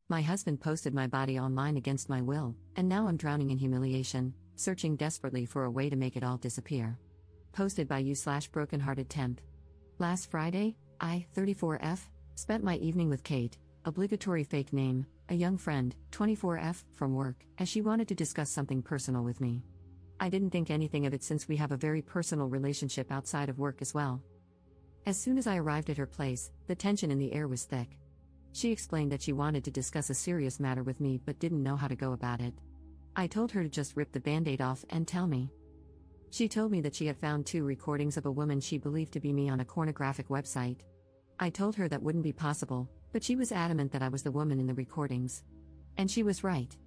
My husband posted my body online against my will, and now I'm drowning in humiliation, searching desperately for a way to make it all disappear. Posted by you/brokenhearted temp. Last Friday, I, 34F, spent my evening with Kate, obligatory fake name, a young friend, 24F, from work, as she wanted to discuss something personal with me. I didn't think anything of it since we have a very personal relationship outside of work as well. As soon as I arrived at her place, the tension in the air was thick. She explained that she wanted to discuss a serious matter with me but didn't know how to go about it. I told her to just rip the band-aid off and tell me. She told me that she had found 2 recordings of a woman she believed to be me on a pornographic website. I told her that wouldn't be possible, but she was adamant that I was the woman in the recordings. And she was right.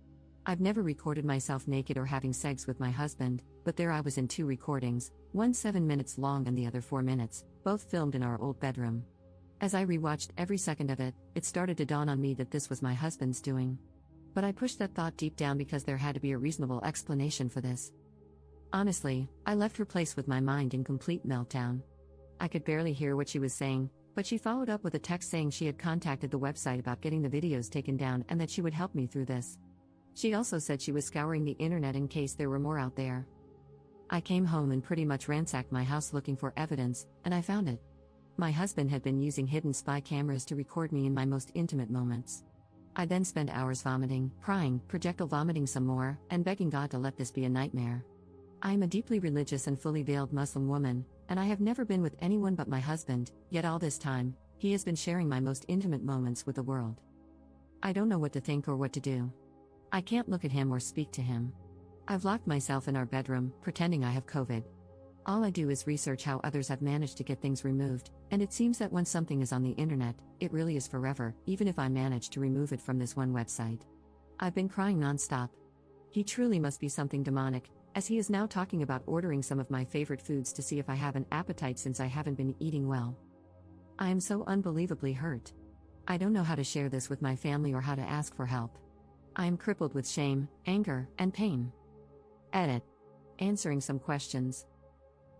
I've never recorded myself naked or having sex with my husband, but there I was in 2 recordings, one 7 minutes long and the other 4 minutes, both filmed in our old bedroom. As I rewatched every second of it, it started to dawn on me that this was my husband's doing. But I pushed that thought deep down because there had to be a reasonable explanation for this. Honestly, I left her place with my mind in complete meltdown. I could barely hear what she was saying, but she followed up with a text saying she had contacted the website about getting the videos taken down and that she would help me through this. She also said she was scouring the internet in case there were more out there. I came home and pretty much ransacked my house looking for evidence, and I found it. My husband had been using hidden spy cameras to record me in my most intimate moments. I then spent hours vomiting, crying, projectile vomiting some more, and begging God to let this be a nightmare. I am a deeply religious and fully veiled Muslim woman, and I have never been with anyone but my husband, yet all this time, he has been sharing my most intimate moments with the world. I don't know what to think or what to do. I can't look at him or speak to him. I've locked myself in our bedroom, pretending I have COVID. All I do is research how others have managed to get things removed, and it seems that when something is on the internet, it really is forever, even if I manage to remove it from this one website. I've been crying nonstop. He truly must be something demonic, as he is now talking about ordering some of my favorite foods to see if I have an appetite since I haven't been eating well. I am so unbelievably hurt. I don't know how to share this with my family or how to ask for help. I am crippled with shame, anger, and pain. Edit. Answering some questions.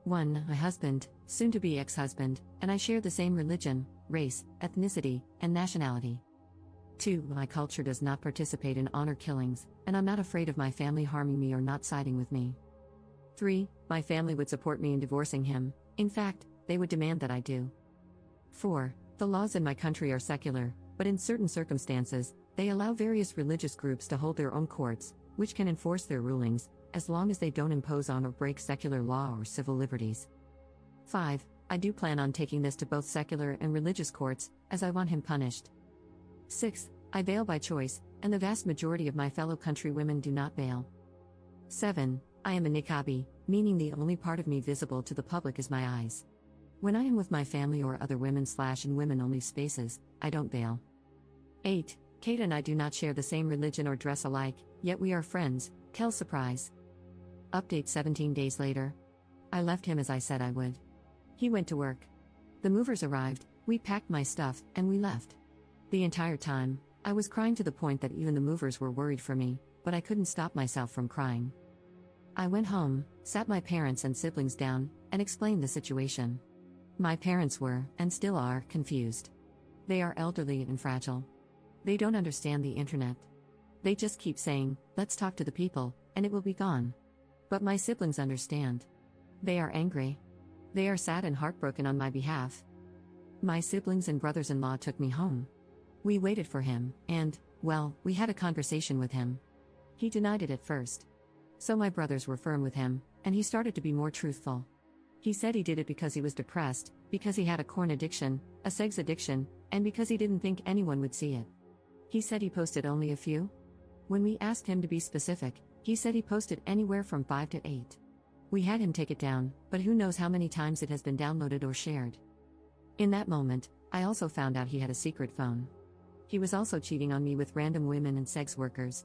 1. My husband, soon-to-be ex-husband, and I share the same religion, race, ethnicity, and nationality. 2. My culture does not participate in honor killings, and I'm not afraid of my family harming me or not siding with me. 3. My family would support me in divorcing him, in fact, they would demand that I do. 4. The laws in my country are secular, but in certain circumstances, they allow various religious groups to hold their own courts, which can enforce their rulings, as long as they don't impose on or break secular law or civil liberties. 5. I do plan on taking this to both secular and religious courts, as I want him punished. 6. I bail by choice, and the vast majority of my fellow countrywomen do not bail. 7. I am a niqabi, meaning the only part of me visible to the public is my eyes. When I am with my family or other women/in women-only spaces, I don't bail. 8. Kate and I do not share the same religion or dress alike, yet we are friends. Kel surprise. Update 17 days later. I left him as I said I would. He went to work. The movers arrived, we packed my stuff, and we left. The entire time, I was crying to the point that even the movers were worried for me, but I couldn't stop myself from crying. I went home, sat my parents and siblings down, and explained the situation. My parents were, and still are, confused. They are elderly and fragile. They don't understand the internet. They just keep saying, let's talk to the people, and it will be gone. But my siblings understand. They are angry. They are sad and heartbroken on my behalf. My siblings and brothers-in-law took me home. We waited for him, and, well, we had a conversation with him. He denied it at first. So my brothers were firm with him, and he started to be more truthful. He said he did it because he was depressed, because he had a corn addiction, a sex addiction, and because he didn't think anyone would see it. He said he posted only a few. When we asked him to be specific, he said he posted anywhere from 5 to 8. We had him take it down, but who knows how many times it has been downloaded or shared. In that moment, I also found out he had a secret phone. He was also cheating on me with random women and sex workers.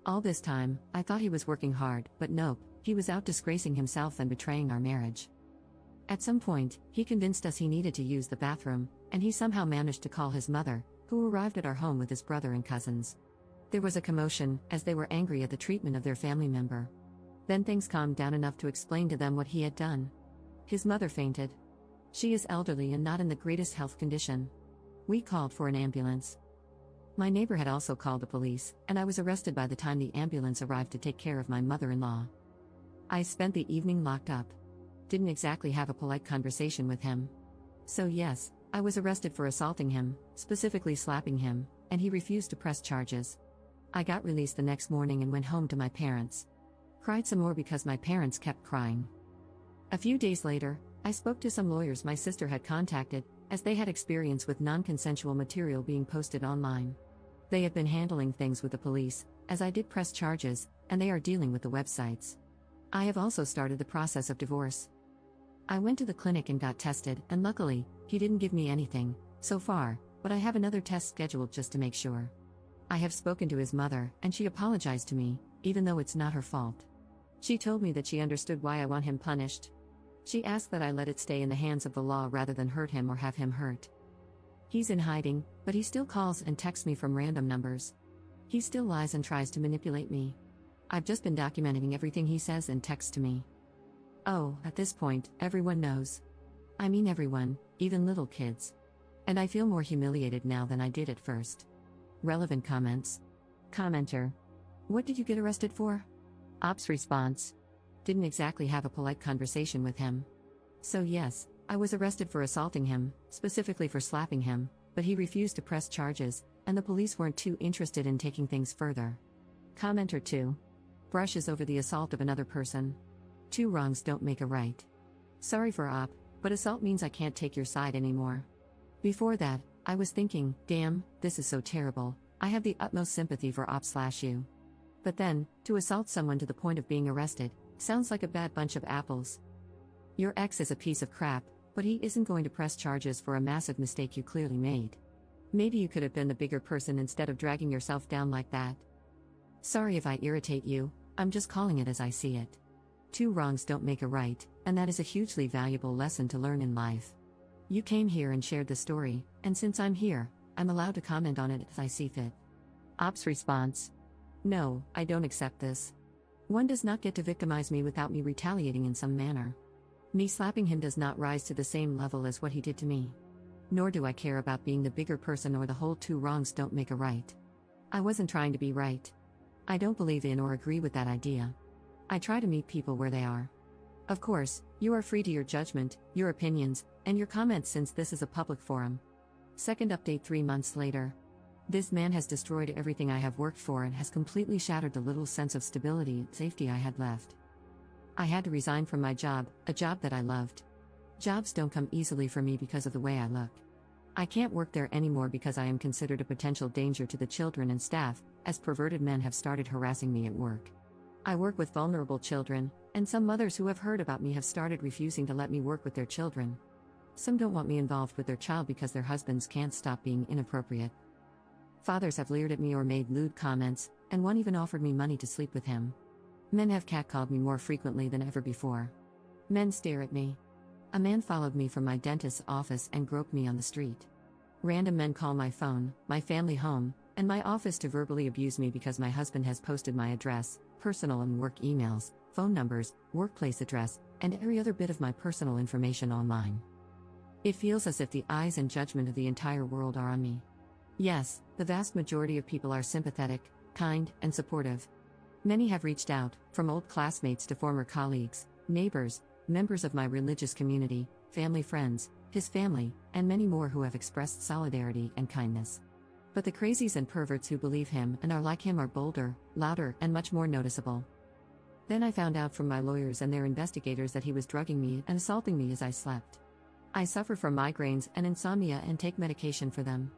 All this time, I thought he was working hard, but nope, he was out disgracing himself and betraying our marriage. At some point, he convinced us he needed to use the bathroom, and he somehow managed to call his mother, who arrived at our home with his brother and cousins. There was a commotion, as they were angry at the treatment of their family member. Then things calmed down enough to explain to them what he had done. His mother fainted. She is elderly and not in the greatest health condition. We called for an ambulance. My neighbor had also called the police, and I was arrested by the time the ambulance arrived to take care of my mother-in-law. I spent the evening locked up. Didn't exactly have a polite conversation with him. So yes, I was arrested for assaulting him, specifically slapping him, and he refused to press charges. I got released the next morning and went home to my parents. Cried some more because my parents kept crying. A few days later, I spoke to some lawyers my sister had contacted, as they had experience with non-consensual material being posted online. They had been handling things with the police, as I did press charges, and they are dealing with the websites. I have also started the process of divorce. I went to the clinic and got tested, and luckily, he didn't give me anything, so far, but I have another test scheduled just to make sure. I have spoken to his mother, and she apologized to me, even though it's not her fault. She told me that she understood why I want him punished. She asked that I let it stay in the hands of the law rather than hurt him or have him hurt. He's in hiding, but he still calls and texts me from random numbers. He still lies and tries to manipulate me. I've just been documenting everything he says and texts to me. Oh, at this point, everyone knows. I mean everyone, even little kids. And I feel more humiliated now than I did at first. Relevant comments. Commenter. What did you get arrested for? Ops response. Didn't exactly have a polite conversation with him. So yes, I was arrested for assaulting him, specifically for slapping him, but he refused to press charges, and the police weren't too interested in taking things further. Commenter 2. Brushes over the assault of another person. 2 wrongs don't make a right. Sorry for op, but assault means I can't take your side anymore. Before that, I was thinking, damn, this is so terrible, I have the utmost sympathy for op/you. But then, to assault someone to the point of being arrested, sounds like a bad bunch of apples. Your ex is a piece of crap, but he isn't going to press charges for a massive mistake you clearly made. Maybe you could have been the bigger person instead of dragging yourself down like that. Sorry if I irritate you, I'm just calling it as I see it. 2 wrongs don't make a right, and that is a hugely valuable lesson to learn in life. You came here and shared the story, and since I'm here, I'm allowed to comment on it as I see fit. Ops response. No, I don't accept this. One does not get to victimize me without me retaliating in some manner. Me slapping him does not rise to the same level as what he did to me. Nor do I care about being the bigger person or the whole 2 wrongs don't make a right. I wasn't trying to be right. I don't believe in or agree with that idea. I try to meet people where they are. Of course, you are free to your judgment, your opinions, and your comments since this is a public forum. Second update 3 months later. This man has destroyed everything I have worked for and has completely shattered the little sense of stability and safety I had left. I had to resign from my job, a job that I loved. Jobs don't come easily for me because of the way I look. I can't work there anymore because I am considered a potential danger to the children and staff, as perverted men have started harassing me at work. I work with vulnerable children, and some mothers who have heard about me have started refusing to let me work with their children. Some don't want me involved with their child because their husbands can't stop being inappropriate. Fathers have leered at me or made lewd comments, and one even offered me money to sleep with him. Men have catcalled me more frequently than ever before. Men stare at me. A man followed me from my dentist's office and groped me on the street. Random men call my phone, my family home, and my office to verbally abuse me because my husband has posted my address, personal and work emails, phone numbers, workplace address, and every other bit of my personal information online. It feels as if the eyes and judgment of the entire world are on me. Yes, the vast majority of people are sympathetic, kind, and supportive. Many have reached out, from old classmates to former colleagues, neighbors, members of my religious community, family friends, his family, and many more who have expressed solidarity and kindness. But the crazies and perverts who believe him and are like him are bolder, louder, and much more noticeable. Then I found out from my lawyers and their investigators that he was drugging me and assaulting me as I slept. I suffer from migraines and insomnia and take medication for them.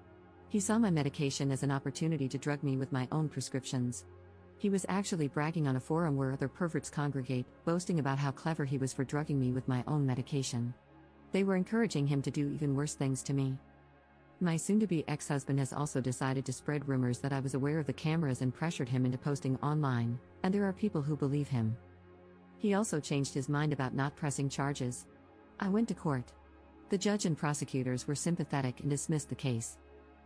He saw my medication as an opportunity to drug me with my own prescriptions. He was actually bragging on a forum where other perverts congregate, boasting about how clever he was for drugging me with my own medication. They were encouraging him to do even worse things to me. My soon-to-be ex-husband has also decided to spread rumors that I was aware of the cameras and pressured him into posting online, and there are people who believe him. He also changed his mind about not pressing charges. I went to court. The judge and prosecutors were sympathetic and dismissed the case.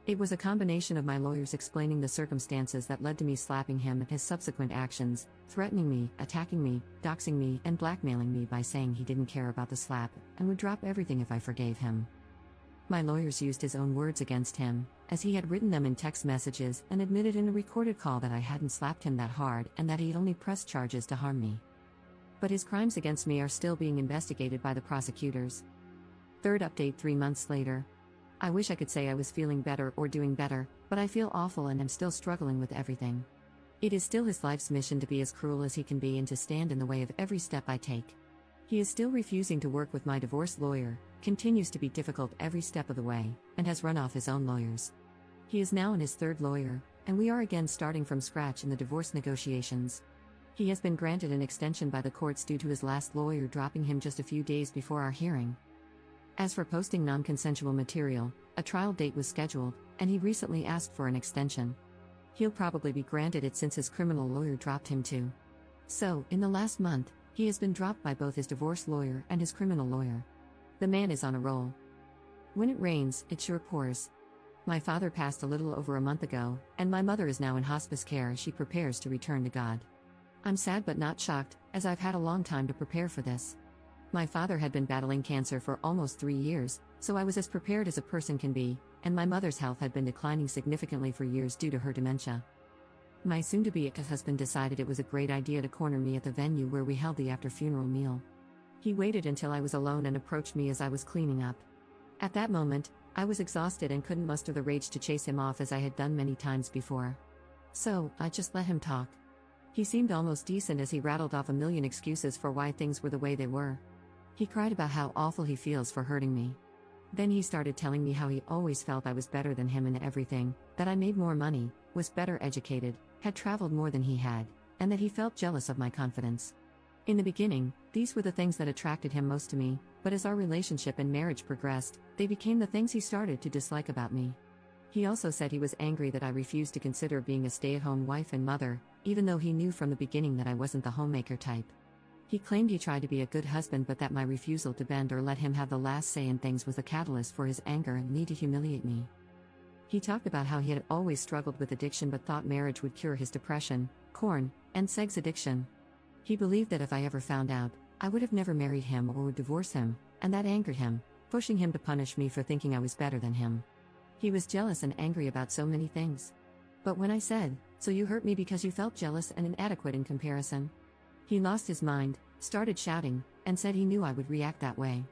It was a combination of my lawyers explaining the circumstances that led to me slapping him and his subsequent actions, threatening me, attacking me, doxing me, and blackmailing me by saying he didn't care about the slap and would drop everything if I forgave him. My lawyers used his own words against him, as he had written them in text messages and admitted in a recorded call that I hadn't slapped him that hard and that he'd only pressed charges to harm me. But his crimes against me are still being investigated by the prosecutors. Third update 3 months later. I wish I could say I was feeling better or doing better, but I feel awful and am still struggling with everything. It is still his life's mission to be as cruel as he can be and to stand in the way of every step I take. He is still refusing to work with my divorce lawyer, continues to be difficult every step of the way, and has run off his own lawyers. He is now in his third lawyer, and we are again starting from scratch in the divorce negotiations. He has been granted an extension by the courts due to his last lawyer dropping him just a few days before our hearing. As for posting non-consensual material, a trial date was scheduled, and he recently asked for an extension. He'll probably be granted it since his criminal lawyer dropped him too. So, in the last month, he has been dropped by both his divorce lawyer and his criminal lawyer. The man is on a roll. When it rains, it sure pours. My father passed a little over a month ago, and my mother is now in hospice care as she prepares to return to God. I'm sad but not shocked, as I've had a long time to prepare for this. My father had been battling cancer for almost 3 years, so I was as prepared as a person can be, and my mother's health had been declining significantly for years due to her dementia. My soon-to-be ex-husband decided it was a great idea to corner me at the venue where we held the after-funeral meal. He waited until I was alone and approached me as I was cleaning up. At that moment, I was exhausted and couldn't muster the rage to chase him off as I had done many times before. So, I just let him talk. He seemed almost decent as he rattled off a million excuses for why things were the way they were. He cried about how awful he feels for hurting me. Then he started telling me how he always felt I was better than him in everything, that I made more money, was better educated, had traveled more than he had, and that he felt jealous of my confidence. In the beginning, these were the things that attracted him most to me, but as our relationship and marriage progressed, they became the things he started to dislike about me. He also said he was angry that I refused to consider being a stay-at-home wife and mother, even though he knew from the beginning that I wasn't the homemaker type. He claimed he tried to be a good husband but that my refusal to bend or let him have the last say in things was a catalyst for his anger and need to humiliate me. He talked about how he had always struggled with addiction but thought marriage would cure his depression, porn, and sex addiction. He believed that if I ever found out, I would have never married him or would divorce him, and that angered him, pushing him to punish me for thinking I was better than him. He was jealous and angry about so many things. But when I said, "So you hurt me because you felt jealous and inadequate in comparison?" he lost his mind, started shouting, and said he knew I would react that way.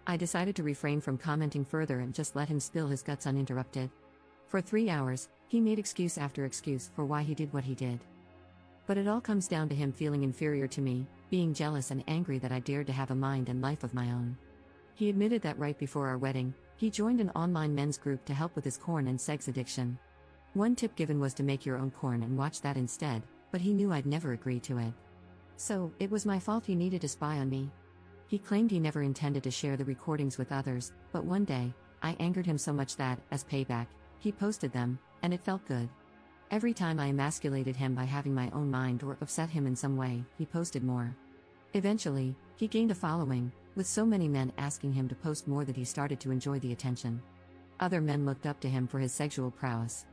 I decided to refrain from commenting further and just let him spill his guts uninterrupted. For 3 hours, he made excuse after excuse for why he did what he did. But it all comes down to him feeling inferior to me, being jealous and angry that I dared to have a mind and life of my own. He admitted that right before our wedding, he joined an online men's group to help with his porn and sex addiction. One tip given was to make your own porn and watch that instead, but he knew I'd never agree to it. So, it was my fault he needed to spy on me. He claimed he never intended to share the recordings with others, but one day, I angered him so much that, as payback, he posted them, and it felt good. Every time I emasculated him by having my own mind or upset him in some way, he posted more. Eventually, he gained a following, with so many men asking him to post more that he started to enjoy the attention. Other men looked up to him for his sexual prowess.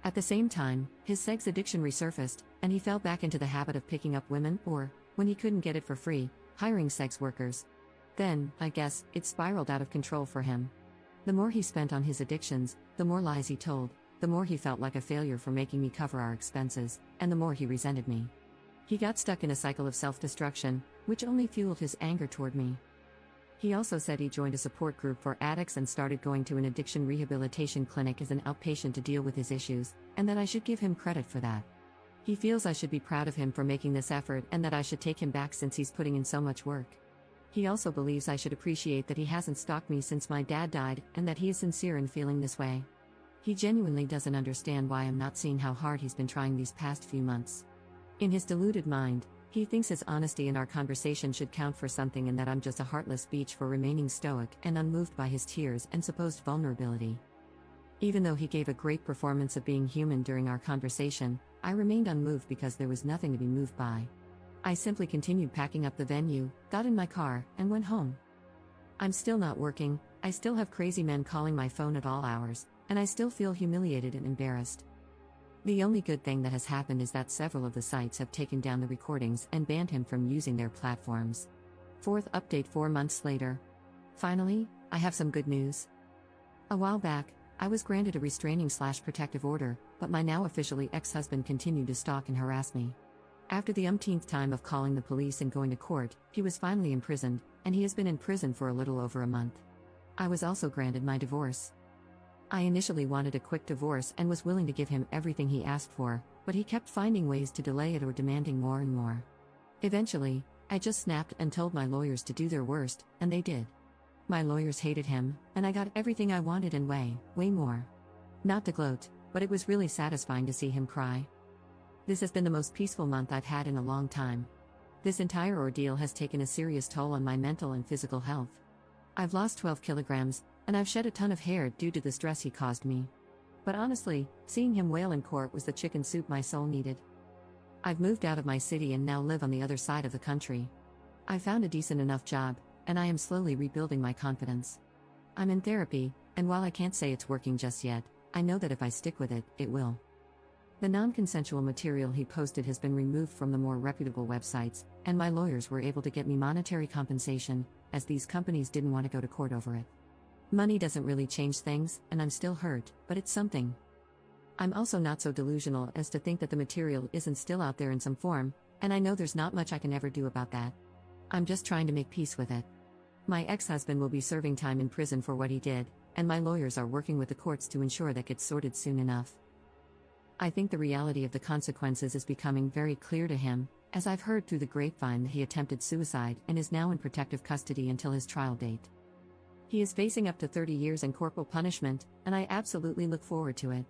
At the same time, his sex addiction resurfaced, and he fell back into the habit of picking up women or, when he couldn't get it for free, hiring sex workers. Then, I guess, it spiraled out of control for him. The more he spent on his addictions, the more lies he told, the more he felt like a failure for making me cover our expenses, and the more he resented me. He got stuck in a cycle of self-destruction, which only fueled his anger toward me. He also said he joined a support group for addicts and started going to an addiction rehabilitation clinic as an outpatient to deal with his issues, and that I should give him credit for that. He feels I should be proud of him for making this effort and that I should take him back since he's putting in so much work. He also believes I should appreciate that he hasn't stalked me since my dad died and that he is sincere in feeling this way. He genuinely doesn't understand why I'm not seeing how hard he's been trying these past few months. In his deluded mind, he thinks his honesty in our conversation should count for something and that I'm just a heartless beach for remaining stoic and unmoved by his tears and supposed vulnerability. Even though he gave a great performance of being human during our conversation, I remained unmoved because there was nothing to be moved by. I simply continued packing up the venue, got in my car, and went home. I'm still not working, I still have crazy men calling my phone at all hours, and I still feel humiliated and embarrassed. The only good thing that has happened is that several of the sites have taken down the recordings and banned him from using their platforms. Fourth update 4 months later. Finally, I have some good news. A while back, I was granted a restraining/protective order, but my now officially ex-husband continued to stalk and harass me. After the umpteenth time of calling the police and going to court, he was finally imprisoned, and he has been in prison for a little over a month. I was also granted my divorce. I initially wanted a quick divorce and was willing to give him everything he asked for, but he kept finding ways to delay it or demanding more and more. Eventually, I just snapped and told my lawyers to do their worst, and they did. My lawyers hated him, and I got everything I wanted and way more. Not to gloat, but it was really satisfying to see him cry. This has been the most peaceful month I've had in a long time. This entire ordeal has taken a serious toll on my mental and physical health. I've lost 12 kilograms, and I've shed a ton of hair due to the stress he caused me. But honestly, seeing him wail in court was the chicken soup my soul needed. I've moved out of my city and now live on the other side of the country. I found a decent enough job, and I am slowly rebuilding my confidence. I'm in therapy, and while I can't say it's working just yet, I know that if I stick with it, it will. The non-consensual material he posted has been removed from the more reputable websites, and my lawyers were able to get me monetary compensation, as these companies didn't want to go to court over it. Money doesn't really change things, and I'm still hurt, but it's something. I'm also not so delusional as to think that the material isn't still out there in some form, and I know there's not much I can ever do about that. I'm just trying to make peace with it. My ex-husband will be serving time in prison for what he did, and my lawyers are working with the courts to ensure that gets sorted soon enough. I think the reality of the consequences is becoming very clear to him, as I've heard through the grapevine that he attempted suicide and is now in protective custody until his trial date. He is facing up to 30 years in corporal punishment, and I absolutely look forward to it.